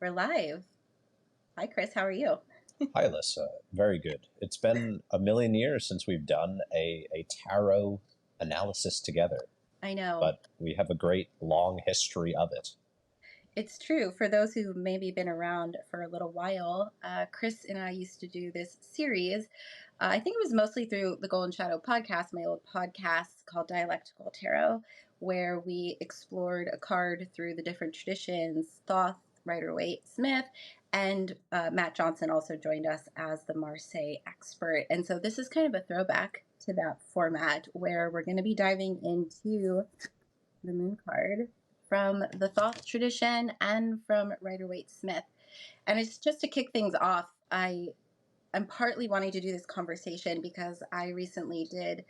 We're live. Hi, Chris. How are you? Hi, Alyssa. Very good. It's been a million years since we've done a tarot analysis together, I know. but we have a great long history of it. It's true. For those who've maybe been around for a little while, Chris and I used to do this series. I think it was mostly through the Golden Shadow podcast, my old podcast called Dialectical Tarot, where we explored a card through the different traditions, Thoth, Rider Waite, Smith, and Matt Johnson also joined us as the Marseille expert. And so this is kind of a throwback to that format where we're going to be diving into the moon card from the Thoth tradition and from Rider Waite Smith. And it's just to kick things off, I'm partly wanting to do this conversation because I recently did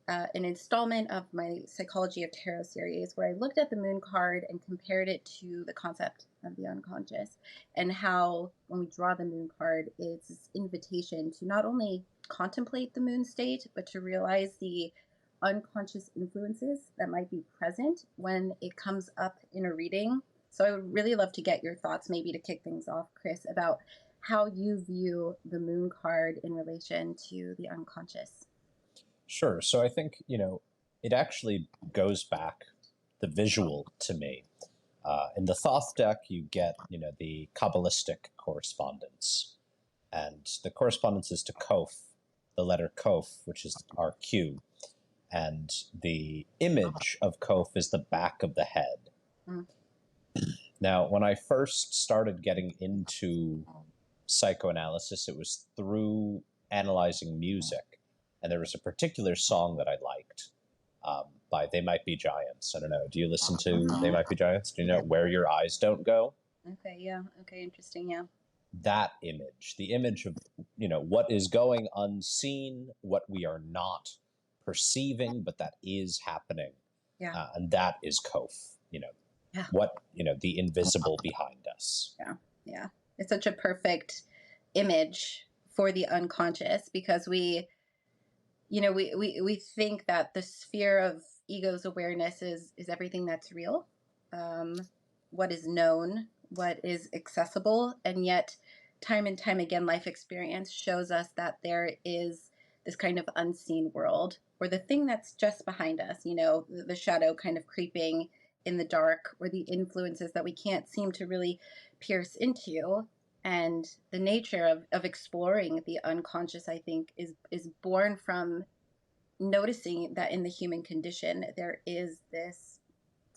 an installment of my Psychology of Tarot series where I looked at the moon card and compared it to the concept of the unconscious, and how when we draw the moon card, it's this invitation to not only contemplate the moon state, but to realize the unconscious influences that might be present when it comes up in a reading. So I would really love to get your thoughts, maybe to kick things off, Chris, about how you view the moon card in relation to the unconscious. Sure. So I think, it actually goes back, the visual to me. In the Thoth deck, you get, the Kabbalistic correspondence. And the correspondence is to Kof, the letter Kof, which is our Q. And the image of Kof is the back of the head. Mm. Now, when I first started getting into psychoanalysis, it was through analyzing music. And there was a particular song that I liked by They Might Be Giants. I don't know. Do you listen to They Might Be Giants? Do you know Where Your Eyes Don't Go? Okay, yeah. Okay, interesting, yeah. That image, the image of, what is going unseen, what we are not perceiving, but that is happening. Yeah. And that is Kof, what, the invisible behind us. Yeah, yeah. It's such a perfect image for the unconscious because we think that the sphere of ego's awareness is everything that's real, what is known, what is accessible, and yet time and time again, life experience shows us that there is this kind of unseen world, or the thing that's just behind us, the shadow kind of creeping in the dark, or the influences that we can't seem to really pierce into. And the nature of exploring the unconscious, I think, is born from noticing that in the human condition, there is this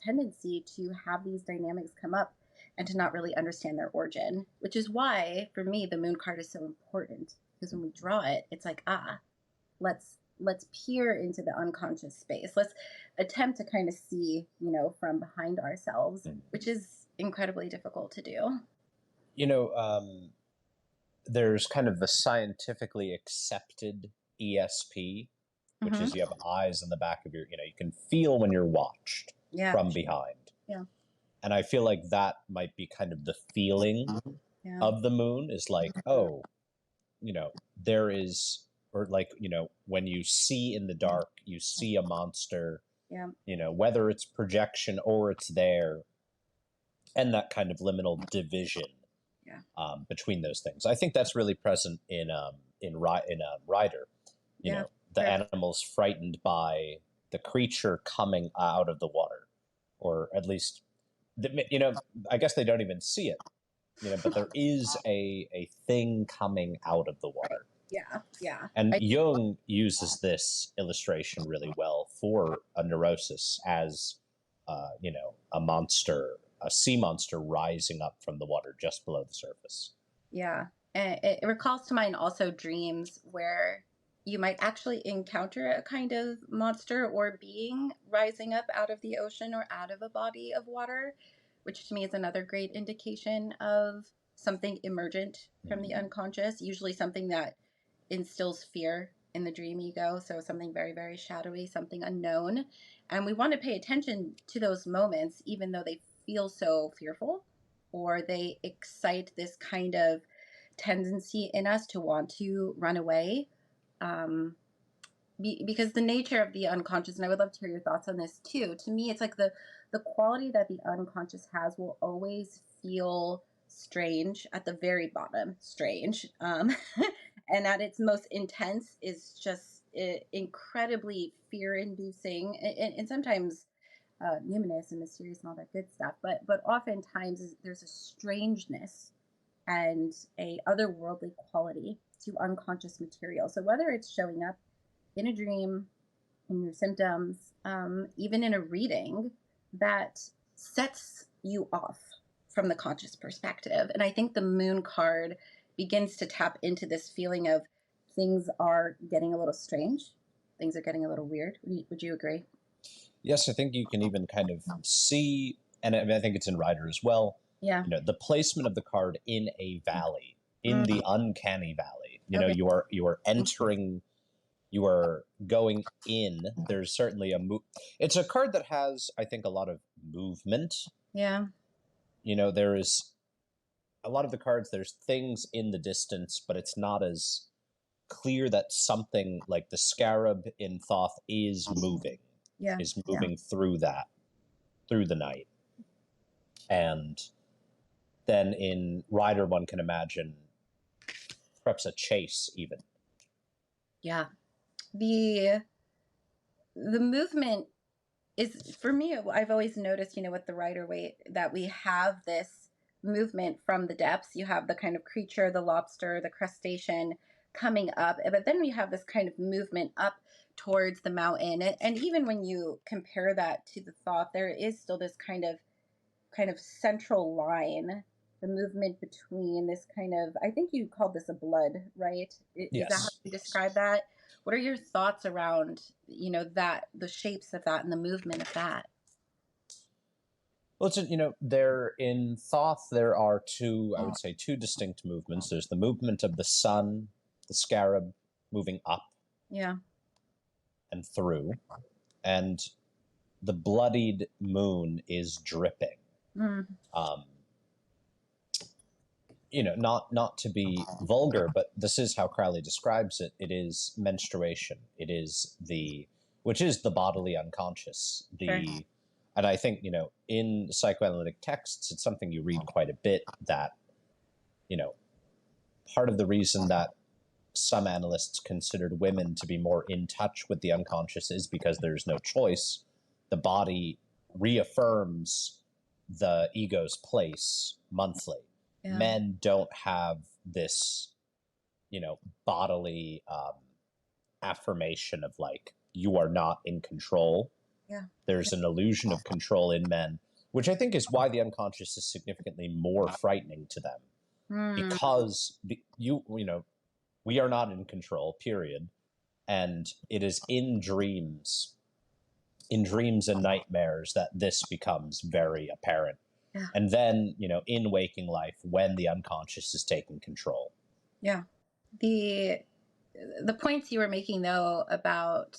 tendency to have these dynamics come up and to not really understand their origin, which is why, for me, the moon card is so important. Because when we draw it, it's like, let's peer into the unconscious space. Let's attempt to kind of see, from behind ourselves, which is incredibly difficult to do. There's kind of the scientifically accepted ESP, which is you have eyes in the back of your, you can feel when you're watched from behind. Yeah. And I feel like that might be kind of the feeling of the moon is like, oh, there is, or like, when you see in the dark, you see a monster, whether it's projection or it's there, and that kind of liminal division between those things. I think that's really present in Rider. The animal's frightened by the creature coming out of the water, or at least, I guess they don't even see it, but there is a thing coming out of the water. Yeah, yeah. And Jung uses this illustration really well for a neurosis as, a monster, a sea monster rising up from the water just below the surface. Yeah. And it recalls to mind also dreams where you might actually encounter a kind of monster or being rising up out of the ocean or out of a body of water, which to me is another great indication of something emergent from the unconscious, usually something that instills fear in the dream ego. So something very, very shadowy, something unknown. And we want to pay attention to those moments, even though they feel so fearful, or they excite this kind of tendency in us to want to run away. Because the nature of the unconscious, and I would love to hear your thoughts on this too, to me, it's like the quality that the unconscious has will always feel strange, at the very bottom, strange. And at its most intense is just incredibly fear inducing and sometimes numinous and mysterious and all that good stuff. But oftentimes there's a strangeness and a otherworldly quality to unconscious material. So whether it's showing up in a dream, in your symptoms, even in a reading, that sets you off from the conscious perspective. And I think the moon card begins to tap into this feeling of things are getting a little strange, things are getting a little weird. Would you agree? Yes, I think you can even kind of see, and I think it's in Rider as well, Yeah. the placement of the card in a valley, in the uncanny valley. Okay. You are entering, you are going in. There's certainly it's a card that has, I think, a lot of movement. Yeah. There is a lot of the cards, there's things in the distance, but it's not as clear that something like the scarab in Thoth is moving. Yeah. Is moving through the night. And then in Rider, one can imagine perhaps a chase even. Yeah. The movement is, for me, I've always noticed, with the Rider Waite, that we have this movement from the depths. You have the kind of creature, the lobster, the crustacean coming up, but then we have this kind of movement up towards the mountain. And even when you compare that to the Thoth, there is still this kind of central line, the movement between this kind of, I think you called this a blood, right? Is Yes. that how you describe that? What are your thoughts around, that, the shapes of that and the movement of that? Well, there in Thoth, there are I would say two distinct movements. There's the movement of the sun, the scarab moving up. Yeah. And through, and the bloodied moon is dripping. Not to be vulgar, but this is how Crowley describes it. It is menstruation. It is which is the bodily unconscious. Sure. And I think, in psychoanalytic texts, it's something you read quite a bit, that, part of the reason that some analysts considered women to be more in touch with the unconscious is because there's no choice. The body reaffirms the ego's place monthly. Yeah. Men don't have this, bodily affirmation of like, you are not in control. Yeah. There's an illusion of control in men, which I think is why the unconscious is significantly more frightening to them. Because we are not in control, period. And it is in dreams and nightmares that this becomes very apparent. Yeah. And then, in waking life, when the unconscious is taking control. Yeah. The points you were making, though, about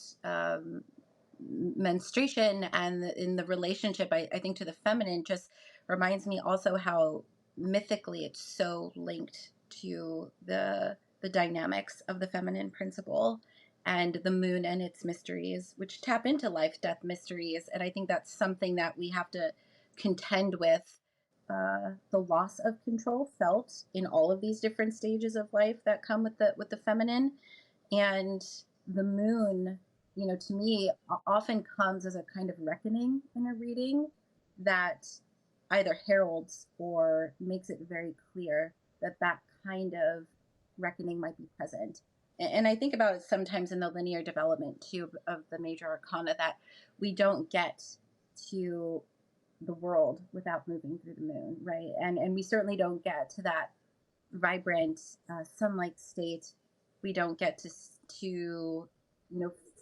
menstruation and in the relationship, I think, to the feminine, just reminds me also how mythically it's so linked to the dynamics of the feminine principle and the moon and its mysteries, which tap into life, death mysteries. And I think that's something that we have to contend with, the loss of control felt in all of these different stages of life that come with the feminine. And the moon, to me, often comes as a kind of reckoning in a reading that either heralds or makes it very clear that kind of reckoning might be present. And I think about it sometimes in the linear development too of the major arcana, that we don't get to the world without moving through the moon, right? And we certainly don't get to that vibrant sun-like state. We don't get to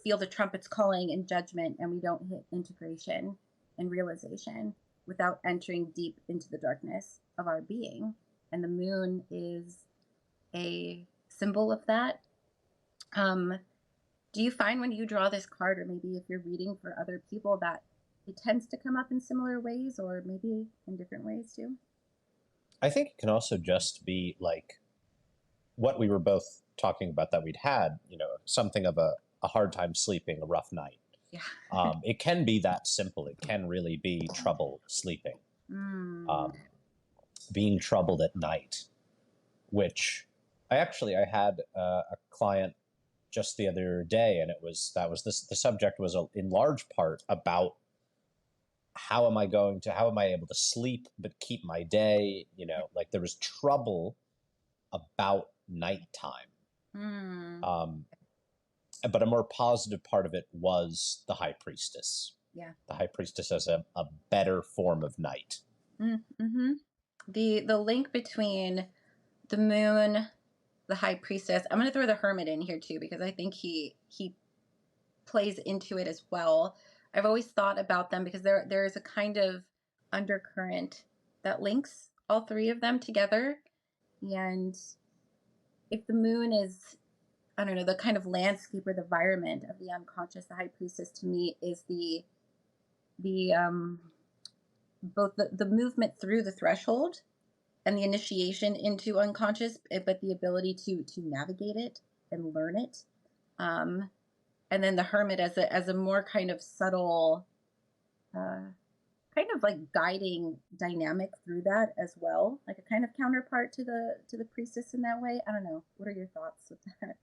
feel the trumpets calling and judgment, and we don't hit integration and realization without entering deep into the darkness of our being. And the moon is a symbol of that. Do you find when you draw this card, or maybe if you're reading for other people, that it tends to come up in similar ways, or maybe in different ways too? I think it can also just be like what we were both talking about, that we'd had, something of a hard time sleeping, a rough night. Yeah. It can be that simple. It can really be trouble sleeping. being troubled at night, which I had a client just the other day, and the subject was in large part about how am I able to sleep but keep my day? Like there was trouble about nighttime. But a more positive part of it was the High Priestess. Yeah. The High Priestess as a better form of night. Mm-hmm. The link between the moon, the High Priestess. I'm going to throw the Hermit in here too, because I think he plays into it as well. I've always thought about them because there is a kind of undercurrent that links all three of them together. And if the moon is, I don't know, the kind of landscape or the environment of the unconscious, the High Priestess to me is the both the movement through the threshold and the initiation into unconscious, but the ability to navigate it and learn it. And then the Hermit as a more kind of subtle, kind of like guiding dynamic through that as well, like a kind of counterpart to the Priestess in that way. I don't know. What are your thoughts with that?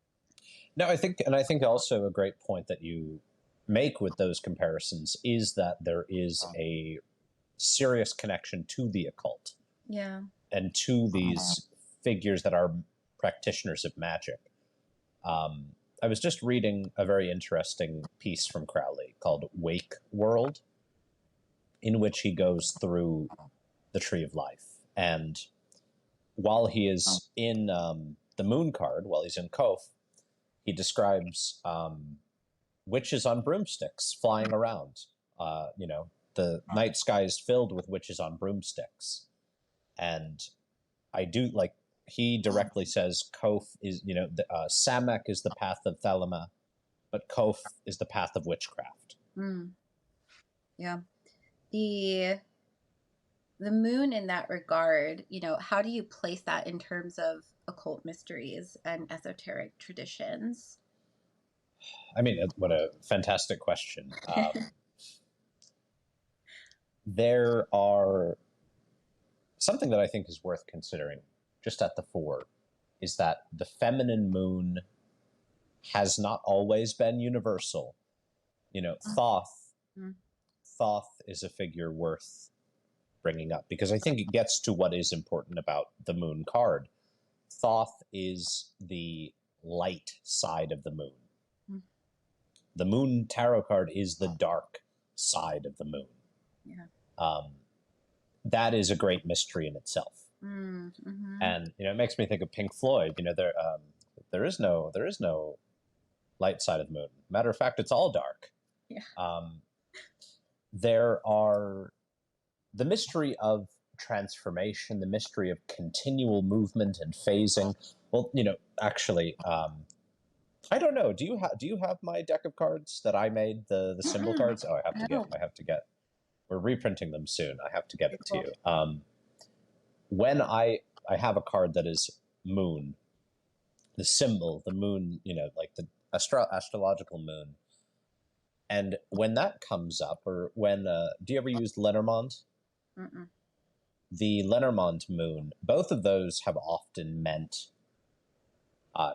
No, I think also a great point that you make with those comparisons is that there is a serious connection to the occult. Yeah. And to these figures that are practitioners of magic. I was just reading a very interesting piece from Crowley called Wake World, in which he goes through the Tree of Life. And while he is in the Moon card, while he's in Thoth, he describes witches on broomsticks flying around. The night sky is filled with witches on broomsticks. And he directly says Thoth is, Samak is the path of Thelema, but Thoth is the path of witchcraft. Yeah. The moon in that regard, how do you place that in terms of occult mysteries and esoteric traditions? I mean, what a fantastic question. There are something that I think is worth considering just at the fore is that the feminine moon has not always been universal. Thoth is a figure worth bringing up because I think it gets to what is important about the moon card. Thoth is the light side of the moon. The moon tarot card is the dark side of the moon. Yeah. That is a great mystery in itself. And it makes me think of Pink Floyd. There is no light side of the moon. Matter of fact, it's all dark. Yeah. There are the mystery of transformation, the mystery of continual movement and phasing. Well, actually, I don't know. Do you have my deck of cards that I made, the symbol cards? Oh, I have to get. We're reprinting them soon. I have to get it to you. When I have a card that is moon, the symbol, the moon, like the astrological moon. And when that comes up, or when, do you ever use Lenormand? Mm-mm. The Lenormand moon, both of those have often meant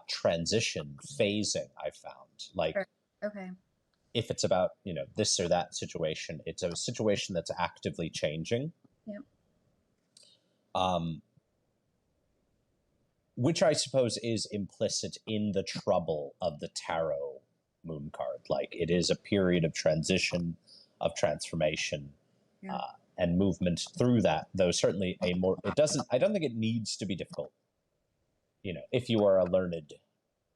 transition, phasing, I found. Like, okay. If it's about, this or that situation, it's a situation that's actively changing. Yep. Which I suppose is implicit in the trouble of the tarot moon card. Like, it is a period of transition, of transformation, and movement through that, though certainly I don't think it needs to be difficult, if you are a learned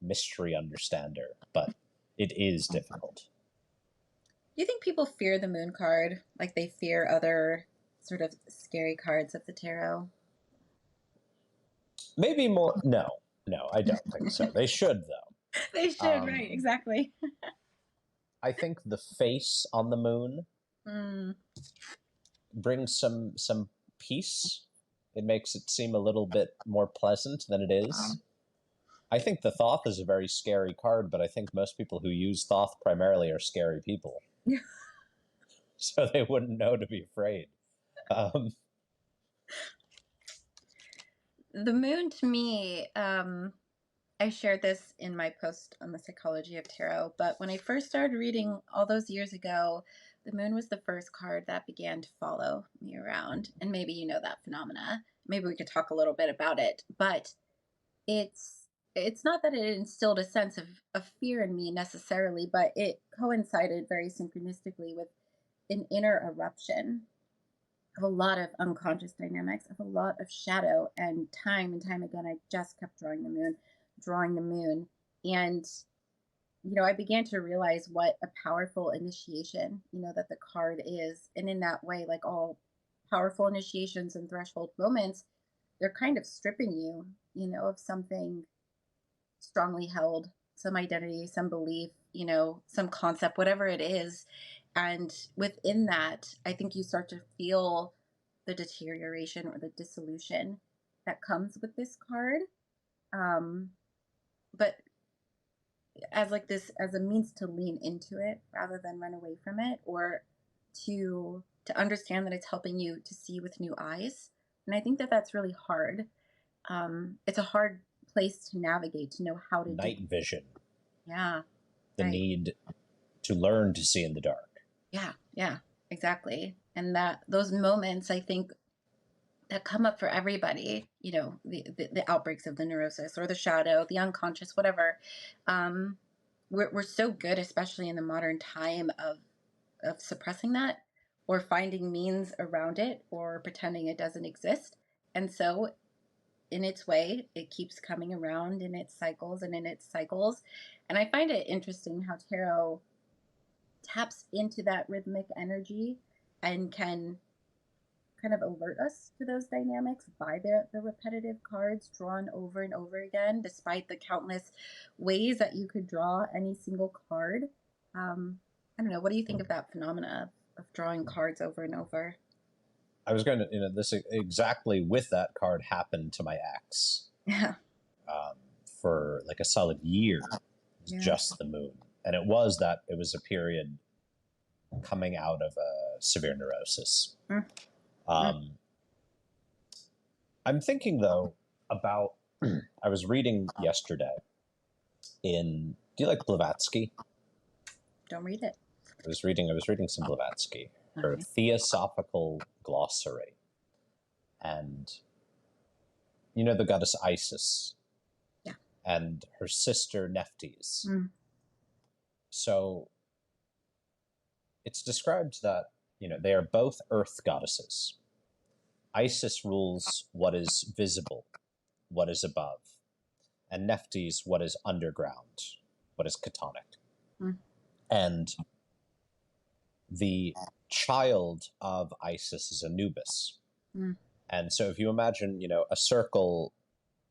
mystery understander, but it is difficult. Do you think people fear the moon card like they fear other sort of scary cards of the tarot? Maybe more. No, I don't think so. They should, though. They should, right? Exactly. I think the face on the moon brings some peace. It makes it seem a little bit more pleasant than it is. I think the Thoth is a very scary card, but I think most people who use Thoth primarily are scary people. So they wouldn't know to be afraid. The moon to me, I shared this in my post on the psychology of tarot, but when I first started reading all those years ago, the moon was the first card that began to follow me around. And maybe you know that phenomena. Maybe we could talk a little bit about it, but it's it's not that it instilled a sense of fear in me necessarily, but it coincided very synchronistically with an inner eruption of a lot of unconscious dynamics, of a lot of shadow. And time again, I just kept drawing the moon, drawing the moon. And, I began to realize what a powerful initiation, that the card is. And in that way, like all powerful initiations and threshold moments, they're kind of stripping you, of something strongly held, some identity, some belief, some concept, whatever it is. And within that, I think you start to feel the deterioration or the dissolution that comes with this card. But as like this, as a means to lean into it rather than run away from it, or to understand that it's helping you to see with new eyes. And I think that that's really hard. It's a hard place to navigate, to know how to Night vision. Yeah. The right. need to learn to see in the dark. Yeah, exactly. And that those moments, I think, that come up for everybody, the outbreaks of the neurosis or the shadow, the unconscious, whatever. We're so good, especially in the modern time, of suppressing that or finding means around it or pretending it doesn't exist. And so in its way, it keeps coming around in its cycles and in its cycles. And I find it interesting how tarot taps into that rhythmic energy and can kind of alert us to those dynamics by the repetitive cards drawn over and over again, despite the countless ways that you could draw any single card. I don't know. What do you think of that phenomena of drawing cards over and over? I was going to, this exactly with that card happened to my ex. Yeah. For like a solid year. It was Yeah. just the moon. And it was a period coming out of a severe neurosis. I'm thinking though about, I was reading yesterday do you like Blavatsky? Don't read it. I was reading some Blavatsky, her Okay. Theosophical Glossary. And the goddess Isis. Yeah. And her sister Nymphs. So it's described that, they are both earth goddesses. Isis rules what is visible, what is above, and Nymphs what is underground, what is chthonic. And the child of Isis is Anubis. And so if you imagine, a circle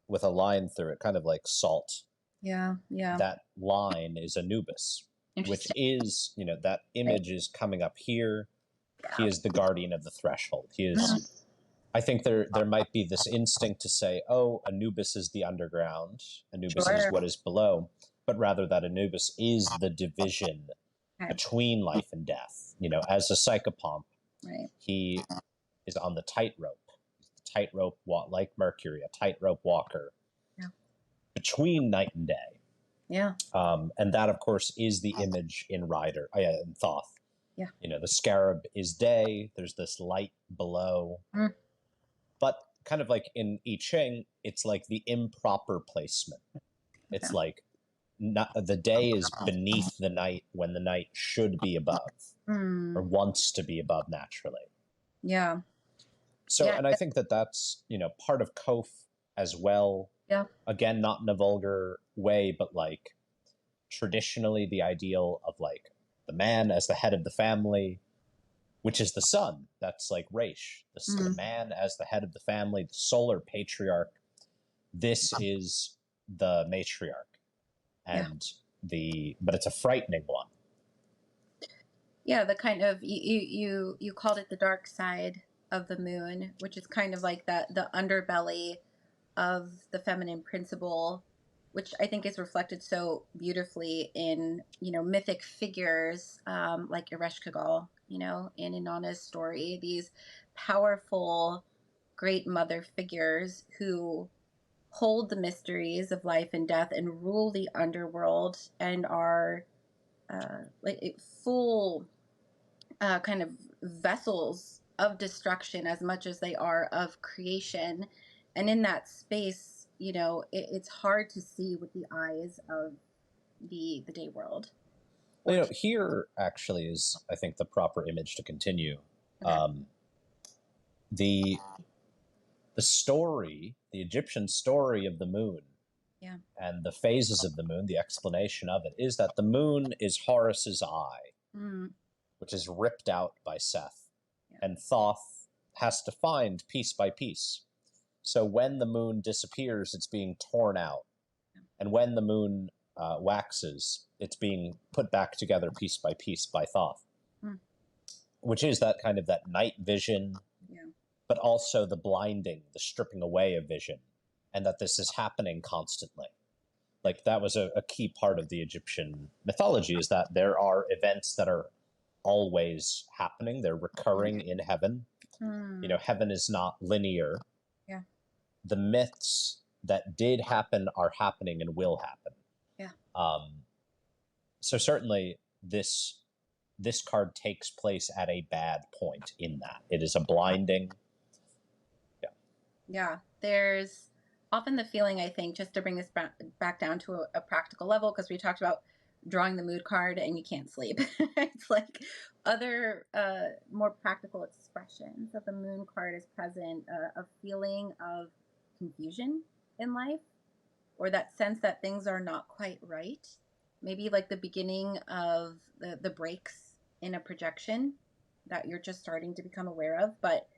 with a line through it, kind of like salt. Yeah. That line is Anubis, which is, that image is coming up here. He is the guardian of the threshold. He is, I think there might be this instinct to say, oh, Anubis is the underground. Anubis is what is below. But rather that Anubis is the division between life and death. As a psychopomp, he is on the tightrope. Tightrope, like Mercury, a tightrope walker between night and day. Yeah. And that, of course, is the image in in Thoth. Yeah. The scarab is day. There's this light below. But kind of like in I Ching, it's like the improper placement. It's like the day is beneath the night when the night should be above or wants to be above naturally. Yeah. So, and I think that's, part of Kof as well. Yeah. Again, not in a vulgar way, but like traditionally the ideal of like the man as the head of the family, which is the sun. That's like Raish, the man as the head of the family, the solar patriarch. This is the matriarch, and but it's a frightening one. Yeah, the kind of you called it the dark side of the moon, which is kind of like the underbelly of the feminine principle, which I think is reflected so beautifully in mythic figures like Ereshkigal, in Inanna's story. These powerful, great mother figures who hold the mysteries of life and death and rule the underworld and are like full kind of vessels of destruction as much as they are of creation. And in that space, it's hard to see with the eyes of the day world. Well, here actually is, I think, the proper image to continue. Okay. The story, the Egyptian story of the moon, Yeah. and the phases of the moon, the explanation of it is that the moon is Horus's eye, which is ripped out by Seth, and Thoth has to find piece by piece. So when the moon disappears, it's being torn out, and when the moon waxes, it's being put back together piece by piece by Thoth, which is that kind of that night vision, but also the blinding, the stripping away of vision, and that this is happening constantly. Like that was a key part of the Egyptian mythology, is that there are events that are always happening. They're recurring in heaven. Heaven is not linear. Yeah. The myths that did happen are happening and will happen. Yeah. So certainly this card takes place at a bad point in that. It is a blinding. Yeah. There's often the feeling, I think, just to bring this back down to a practical level, because we talked about drawing the mood card and you can't sleep. It's like other more practical expressions of the moon card is present, a feeling of confusion in life, or that sense that things are not quite right. Maybe like the beginning of the breaks in a projection that you're just starting to become aware of, but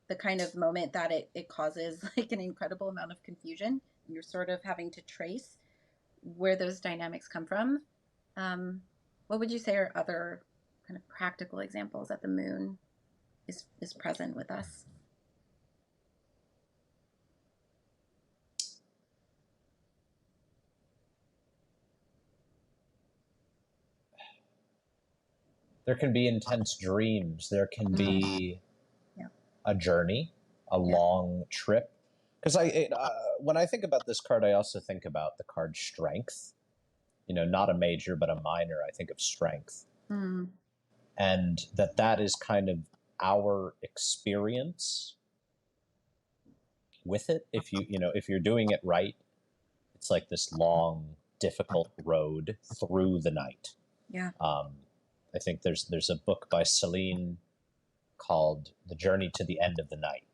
the kind of moment that it causes like an incredible amount of confusion. You're sort of having to trace where those dynamics come from. What would you say are other kind of practical examples that the moon is present with us? There can be intense dreams. There can be a journey, a long trip. Because when I think about this card, I also think about the card Strength. Not a major, but a minor. I think of Strength. And that is kind of our experience with it. If you're doing it right, it's like this long, difficult road through the night. Yeah. I think there's a book by Celine called The Journey to the End of the Night.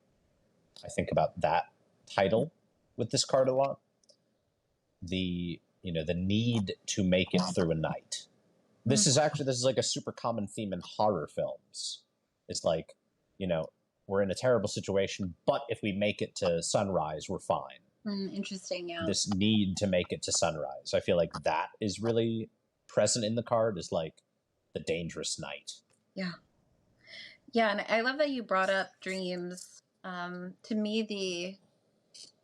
I think about that title with this card a lot. The need to make it through a night. This is like a super common theme in horror films. It's like, we're in a terrible situation, but if we make it to sunrise, we're fine. Interesting, yeah. This need to make it to sunrise. I feel like that is really present in the card, is like the dangerous night. Yeah. Yeah, and I love that you brought up dreams. To me, the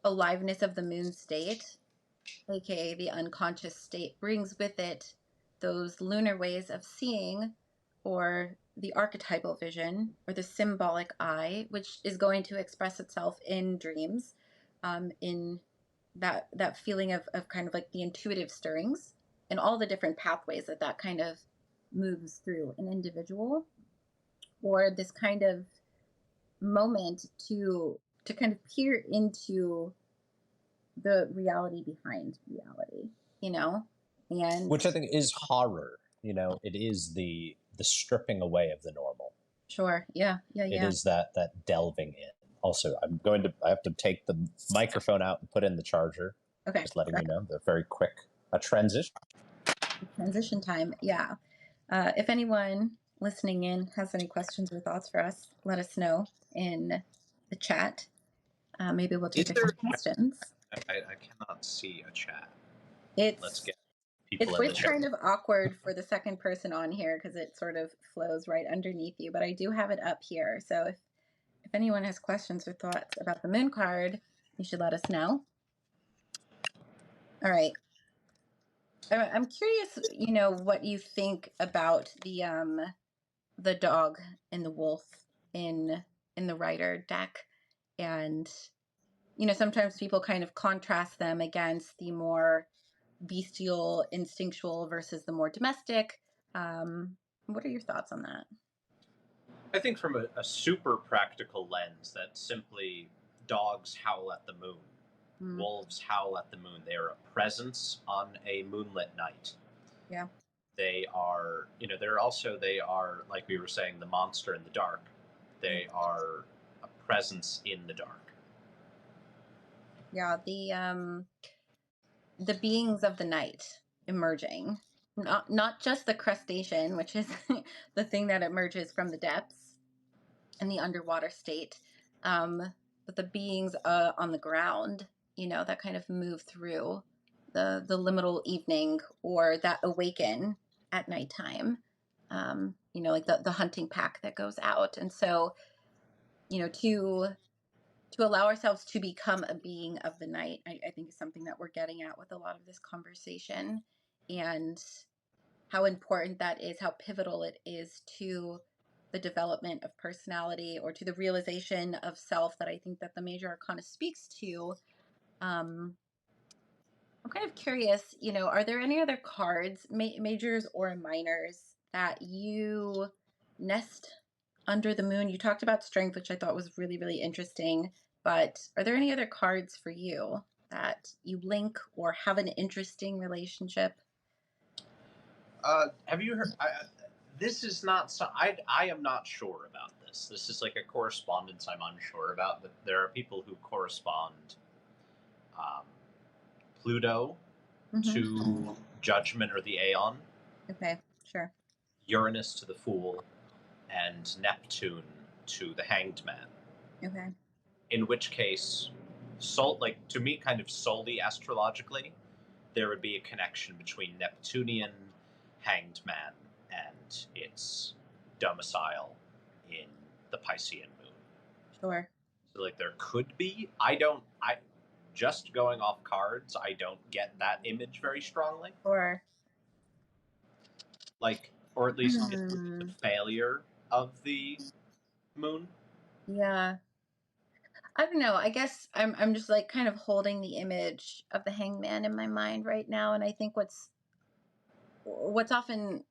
aliveness of the moon state, aka the unconscious state, brings with it those lunar ways of seeing, or the archetypal vision, or the symbolic eye, which is going to express itself in dreams, in that feeling of kind of like the intuitive stirrings and all the different pathways that kind of moves through an individual, or this kind of moment to kind of peer into the reality behind reality, and which I think is horror. It is the stripping away of the normal. Sure. Yeah. It is that delving in. Also, I have to take the microphone out and put in the charger. Okay. Just letting you know, they're very quick. A transition. Transition time. Yeah. If anyone listening in has any questions or thoughts for us, let us know in the chat. Maybe we'll take a few questions. I cannot see a chat. Let's get people it's in the always chat. kind of awkward for the second person on here because it sort of flows right underneath you, but I do have it up here. So if anyone has questions or thoughts about the moon card, you should let us know. All right. I'm curious, what you think about the dog and the wolf in the Rider deck, and sometimes people kind of contrast them against the more bestial, instinctual versus the more domestic. What are your thoughts on that? I think from a super practical lens, that simply dogs howl at the moon, Mm, wolves howl at the moon. They are a presence on a moonlit night. yeah. They are, they are, like we were saying, the monster in the dark. Yeah. They are a presence in the dark. Yeah. The beings of the night emerging. Not just the crustacean, which is the thing that emerges from the depths in the underwater state, but the beings on the ground, that kind of move through the liminal evening, or that awaken at nighttime. Like the hunting pack that goes out, and so to allow ourselves to become a being of the night, I think is something that we're getting at with a lot of this conversation, and how important that is, how pivotal it is to the development of personality, or to the realization of self, that I think that the major arcana speaks to. Um, I'm kind of curious, are there any other cards, majors or minors, that you nest under the moon? You talked about strength, which I thought was really, really interesting, but are there any other cards for you that you link or have an interesting relationship? Have you heard? This is not. I am not sure about this. This is like a correspondence I'm unsure about. But there are people who correspond um, Pluto Hmm. to Judgment or the Aeon, Okay, sure. Uranus to the Fool, and Neptune to the Hanged Man. Okay. In which case, like to me, kind of solely astrologically, there would be a connection between Neptunian Hanged Man and its domicile in the Piscean moon. Sure. So, like, there could be. I just going off cards, I don't get that image very strongly. Sure. Like, or at least it's the Hmm. failure of the moon. Yeah. I don't know. I guess I'm just like kind of holding the image of the hangman in my mind right now, and I think what's often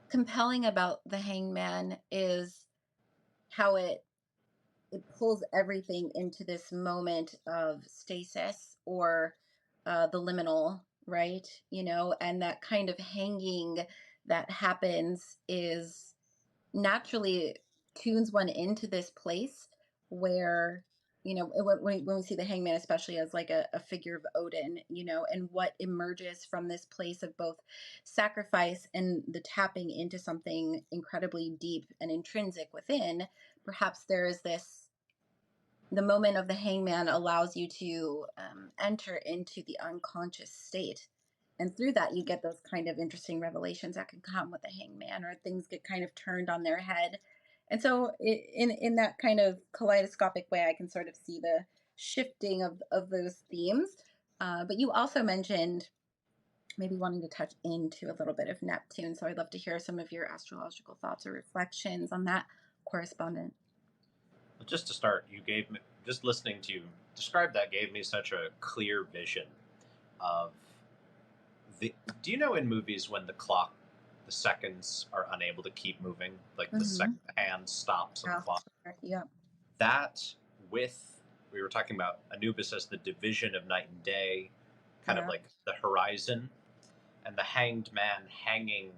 compelling about the hangman is how it pulls everything into this moment of stasis, or the liminal, right? And that kind of hanging that happens is naturally tunes one into this place where, when we see the hangman, especially as like a figure of Odin, and what emerges from this place of both sacrifice and the tapping into something incredibly deep and intrinsic within. Perhaps there is this, the moment of the hangman allows you to enter into the unconscious state, and through that you get those kind of interesting revelations that can come with the hangman, or things get kind of turned on their head. And so in that kind of kaleidoscopic way, I can sort of see the shifting of those themes. But you also mentioned maybe wanting to touch into a little bit of Neptune, so I'd love to hear some of your astrological thoughts or reflections on that correspondent. Just to start, you gave me, just listening to you describe that gave me such a clear vision of the. Do you know in movies when the seconds are unable to keep moving, like the Mm-hmm. second the hand stops on the Yeah, clock? sure. Yeah. That with we were talking about Anubis as the division of night and day, kind of Yeah. like the horizon, and the hanged man hanging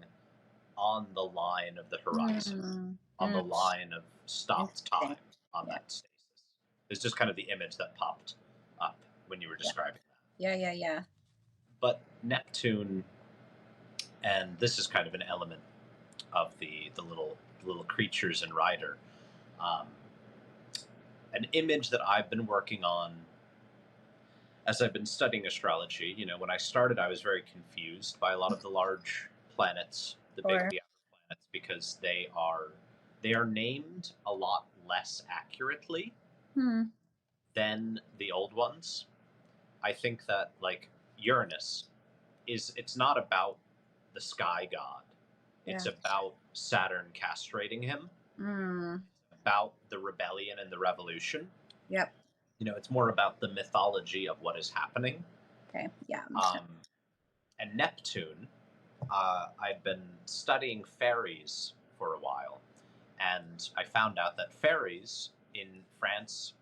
on the line of the horizon, Mm, on the mm, line of stopped interesting. time, on Yeah, that stasis. It's just kind of the image that popped up when you were yeah, describing that. yeah, yeah, yeah. But Neptune, and this is kind of an element of the little creatures in Rider. Um, an image that I've been working on as I've been studying astrology. When I started, I was very confused by a lot of the large planets, Or the outer planets, because they are named a lot less accurately hmm, than the old ones. I think that, like, Uranus it's not about the sky god. It's yeah. about Saturn castrating him, Mm, about the rebellion and the revolution. yep. it's more about the mythology of what is happening. Okay. Yeah. And Neptune, I'd been studying fairies for a while, and I found out that fairies in France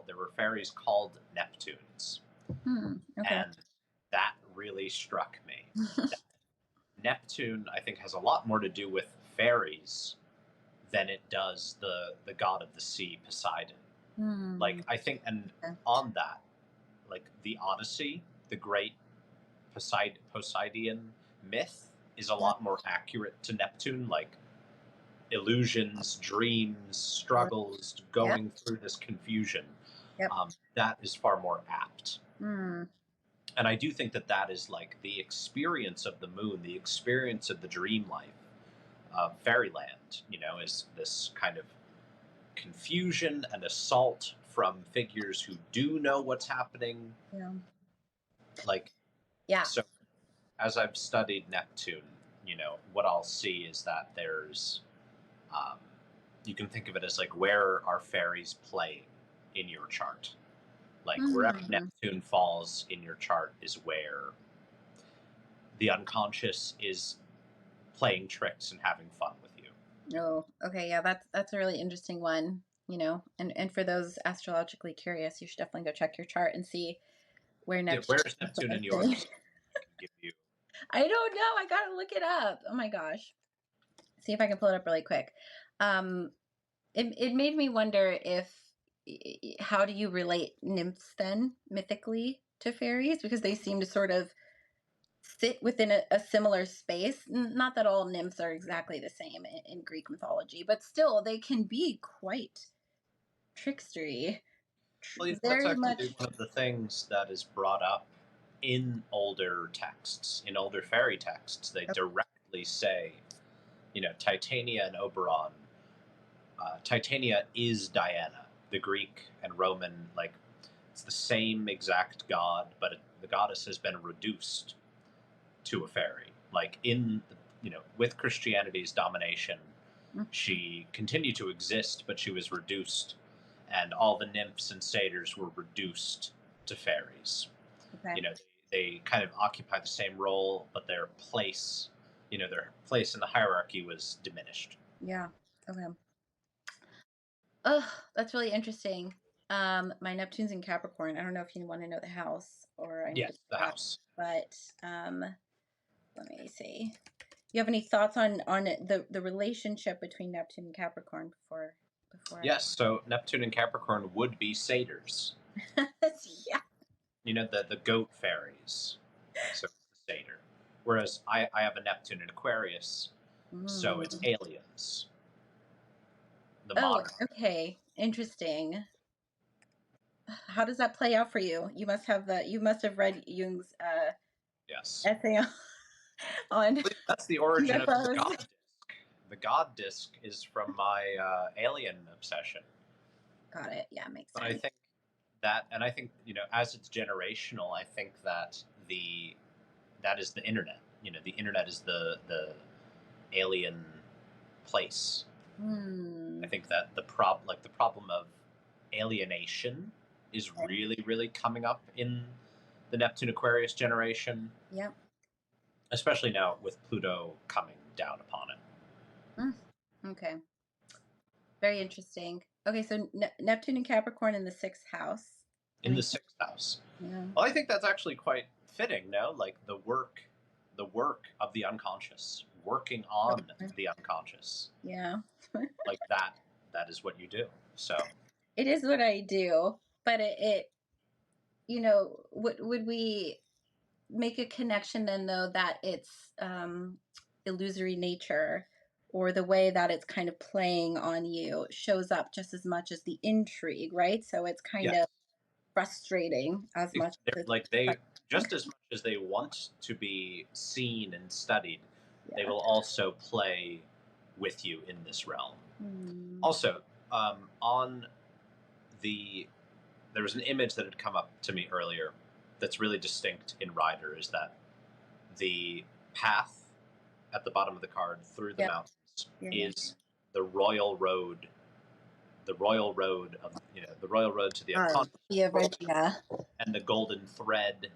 there were fairies called Neptunes. Okay. And that really struck me. Neptune, I think, has a lot more to do with fairies than it does the god of the sea, Poseidon. Like, I think, and on that, like the Odyssey, the great Poseidon myth, is a lot more accurate to Neptune. Like, illusions, dreams, struggles, going through this confusion. Yep. That is far more apt. Mm. And I do think that that is like the experience of the moon, the experience of the dream life of fairyland, is this kind of confusion and assault from figures who do know what's happening. Yeah. Like, yeah. So as I've studied Neptune, what I'll see is that there's, you can think of it as like, where are fairies playing in your chart? Like, wherever Neptune falls in your chart is where the unconscious is playing tricks and having fun with you. Oh, okay. Yeah, that's a really interesting one, and for those astrologically curious, you should definitely go check your chart and see where Neptune. Where's Neptune in yours? I can give you. I don't know. I gotta look it up. Oh my gosh. See if I can pull it up really quick. It made me wonder how do you relate nymphs then mythically to fairies, because they seem to sort of sit within a similar space. Not that all nymphs are exactly the same in Greek mythology, but still they can be quite trickstery. Well, that's Very actually much. one of the things that is brought up in older texts, in older fairy texts. They directly say, Titania and Oberon. Titania is Diana. The Greek and Roman, like, it's the same exact god, but the goddess has been reduced to a fairy. Like, with Christianity's domination, she continued to exist, but she was reduced, and all the nymphs and satyrs were reduced to fairies. Okay. They kind of occupy the same role, but their place in the hierarchy was diminished. Yeah. Okay. Oh, that's really interesting. My Neptune's in Capricorn. I don't know if you want to know the house or I need Yes, the house. But let me see. You have any thoughts on the relationship between Neptune and Capricorn before? Yes, so Neptune and Capricorn would be satyrs. Yeah. The goat fairies. So it's the satyr. Whereas I have a Neptune in Aquarius, so it's aliens. Okay. Interesting. How does that play out for you? You must have read Jung's yes. essay on that's the origin of the God disc. The God disc is from my alien obsession. Got it. Yeah, makes sense. But I think that, and I think, as it's generational, I think that that is the internet. The internet is the alien place. I think that the problem of alienation is really, really coming up in the Neptune Aquarius generation. Yep. Especially now with Pluto coming down upon it. Okay. Very interesting. Okay, so Neptune and Capricorn in the 6th house. In the 6th house. Yeah. Well, I think that's actually quite fitting, no? Like the work of the unconscious, working on the unconscious. Yeah. Like that is what you do. So it is what I do, but would we make a connection then though that it's illusory nature, or the way that it's kind of playing on you shows up just as much as the intrigue, right? So it's kind of frustrating as much as just as much as they want to be seen and studied, they will also play with you in this realm. Also, there was an image that had come up to me earlier that's really distinct in Rider, is that the path at the bottom of the card through the mountains is the royal road the royal road of the royal road to the unconscious Yeah, world, yeah. and the golden thread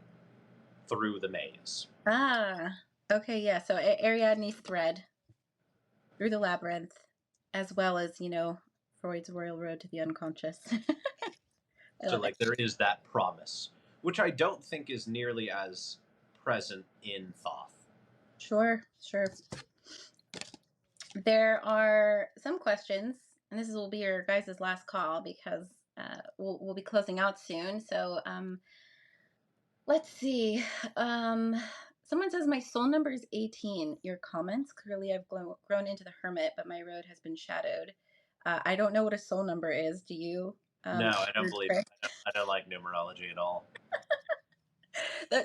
through the maze. Ah, okay, yeah. So Ariadne's thread through the labyrinth, as well as Freud's royal road to the unconscious. I So love it. like there is that promise, which I don't think is nearly as present in Thoth. Sure, sure. There are some questions, and this will be your guys' last call because we'll be closing out soon. So let's see. Someone says my soul number is 18. Your comments. Clearly, I've grown into the hermit, but my road has been shadowed. I don't know what a soul number is. Do you? No, I don't believe. I don't like numerology at all.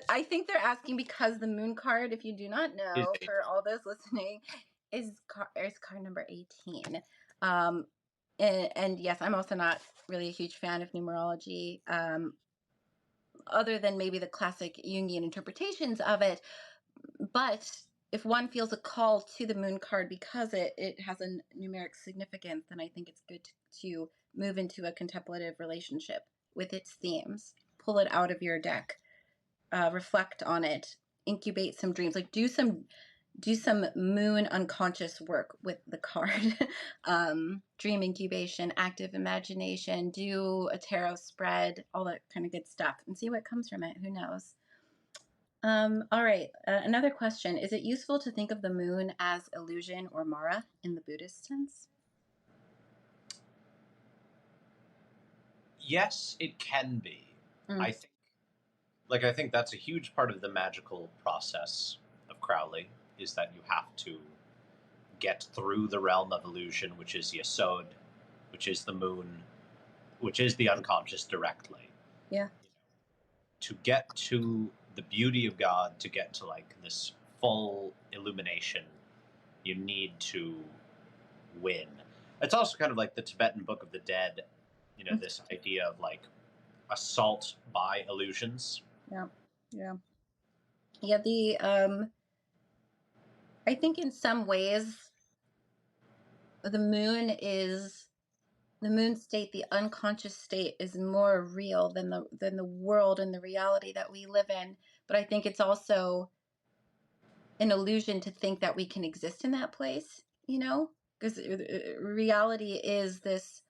I think they're asking because the moon card, if you do not know, for all those listening, is card number 18. And yes, I'm also not really a huge fan of numerology, other than maybe the classic Jungian interpretations of it. But if one feels a call to the moon card because it has a numeric significance, then I think it's good to move into a contemplative relationship with its themes. Pull it out of your deck, reflect on it, incubate some dreams, like do some moon unconscious work with the card. Dream incubation, active imagination, do a tarot spread, all that kind of good stuff, and see what comes from it. Who knows? All right, another question. Is it useful to think of the moon as illusion or Mara in the Buddhist sense? Yes, it can be. I think that's a huge part of the magical process of Crowley, is that you have to get through the realm of illusion, which is Yesod, which is the moon, which is the unconscious directly. Yeah. To get to the beauty of God, to get to like this full illumination, you need to win. It's also kind of like the Tibetan Book of the Dead, this idea of like assault by illusions. Yeah. Yeah. Yeah. I think in some ways the moon state, the unconscious state, is more real than the world and the reality that we live in. But I think it's also an illusion to think that we can exist in that place, because reality is this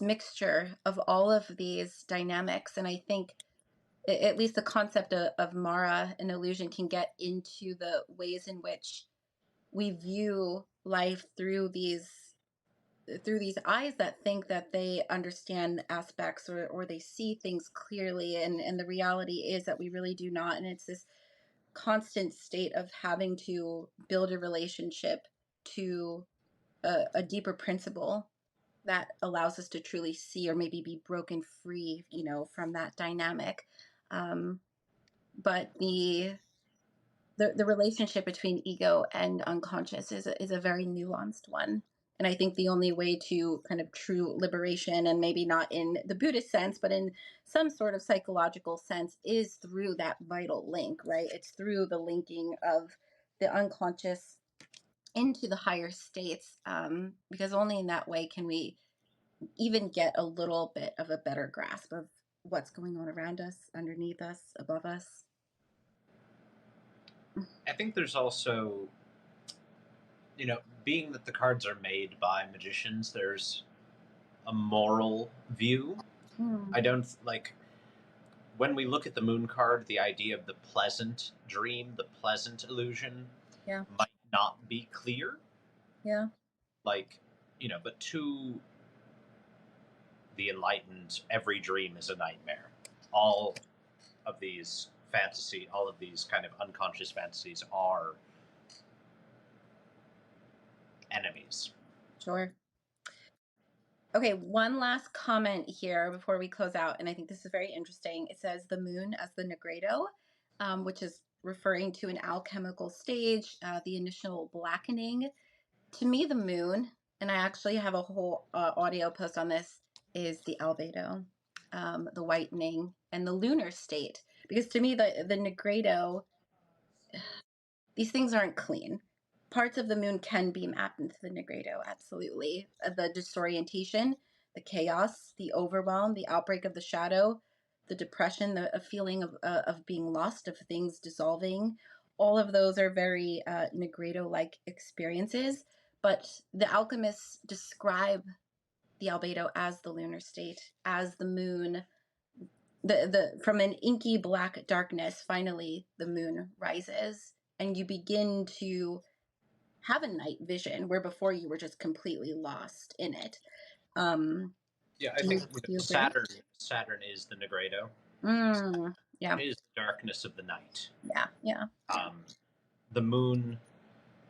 mixture of all of these dynamics. And I think at least the concept of Mara and illusion can get into the ways in which we view life through these eyes that think that they understand aspects, or they see things clearly, and the reality is that we really do not. And it's this constant state of having to build a relationship to a deeper principle that allows us to truly see, or maybe be broken free, from that dynamic. But the relationship between ego and unconscious is a very nuanced one. And I think the only way to kind of true liberation, and maybe not in the Buddhist sense, but in some sort of psychological sense, is through that vital link, right? It's through the linking of the unconscious into the higher states, because only in that way can we even get a little bit of a better grasp of what's going on around us, underneath us, above us. I think there's also, being that the cards are made by magicians, there's a moral view. I don't like when we look at the moon card, the idea of the pleasant dream, the pleasant illusion, might not be clear. Yeah. Like, but to the enlightened, every dream is a nightmare. All of these all of these kind of unconscious fantasies are enemies. Sure. Okay, one last comment here before we close out, and I think this is very interesting. It says the moon as the Negredo, which is referring to an alchemical stage, the initial blackening. To me, the moon, and I actually have a whole audio post on this, is the albedo, the whitening, and the lunar state. Because to me, the Negredo, these things aren't clean. Parts of the moon can be mapped into the Negredo, absolutely. The disorientation, the chaos, the overwhelm, the outbreak of the shadow, the depression, a feeling of being lost, of things dissolving. All of those are very Negredo-like experiences. But the alchemists describe the albedo as the lunar state, as the moon. The from an inky black darkness, finally the moon rises, and you begin to have a night vision where before you were just completely lost in it. Yeah, I Do think you agree? Saturn is the Negredo. Yeah, It is the darkness of the night. yeah, yeah, The moon,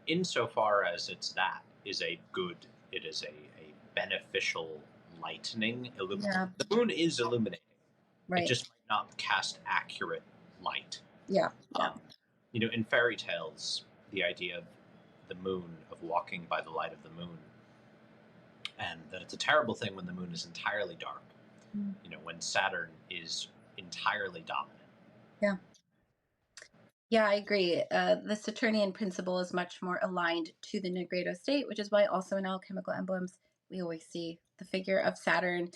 insofar as it's that, is a good. It is a beneficial lightening. yeah. The moon is illuminating. It Right. just might not cast accurate light. Yeah, yeah, Um, in fairy tales, the idea of the moon, of walking by the light of the moon, and that it's a terrible thing when the moon is entirely dark. mm, When Saturn is entirely dominant. yeah. Yeah, I agree. The Saturnian principle is much more aligned to the Negredo state, which is why also in alchemical emblems we always see the figure of Saturn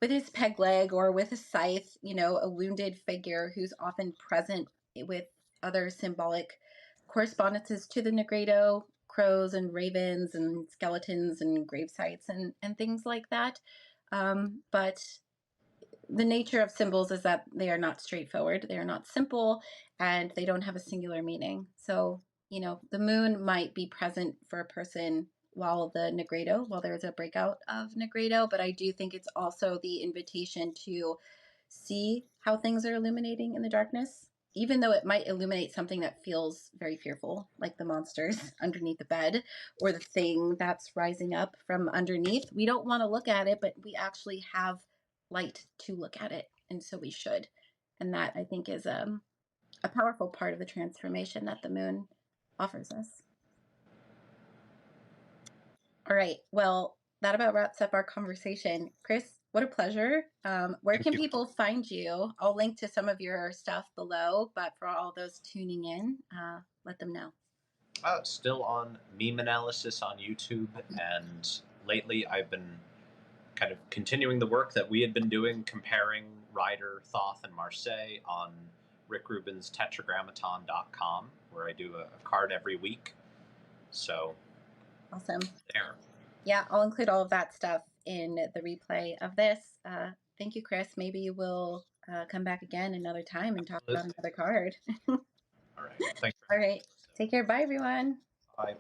with his peg leg or with a scythe, a wounded figure who's often present with other symbolic correspondences to the Negredo, crows and ravens and skeletons and grave sites and things like that. But the nature of symbols is that they are not straightforward, they are not simple, and they don't have a singular meaning. So, the moon might be present for a person while there's a breakout of Negredo, but I do think it's also the invitation to see how things are illuminating in the darkness, even though it might illuminate something that feels very fearful, like the monsters underneath the bed or the thing that's rising up from underneath. We don't want to look at it, but we actually have light to look at it, and so we should. And that, I think, is a powerful part of the transformation that the moon offers us. All right, well, that about wraps up our conversation. Chris, what a pleasure. Where Thank can you. people find you? I'll link to some of your stuff below, but for all those tuning in, let them know. Still on meme analysis on YouTube, and lately I've been kind of continuing the work that we had been doing, comparing Rider, Thoth, and Marseille on Rick Rubin's tetragrammaton.com, where I do a card every week. So, Awesome. there. Yeah, I'll include all of that stuff in the replay of this. Thank you, Chris. Maybe we'll come back again another time and talk about Absolutely. another card. All right. Thanks for All having right. me. Take care. Bye, everyone. Bye.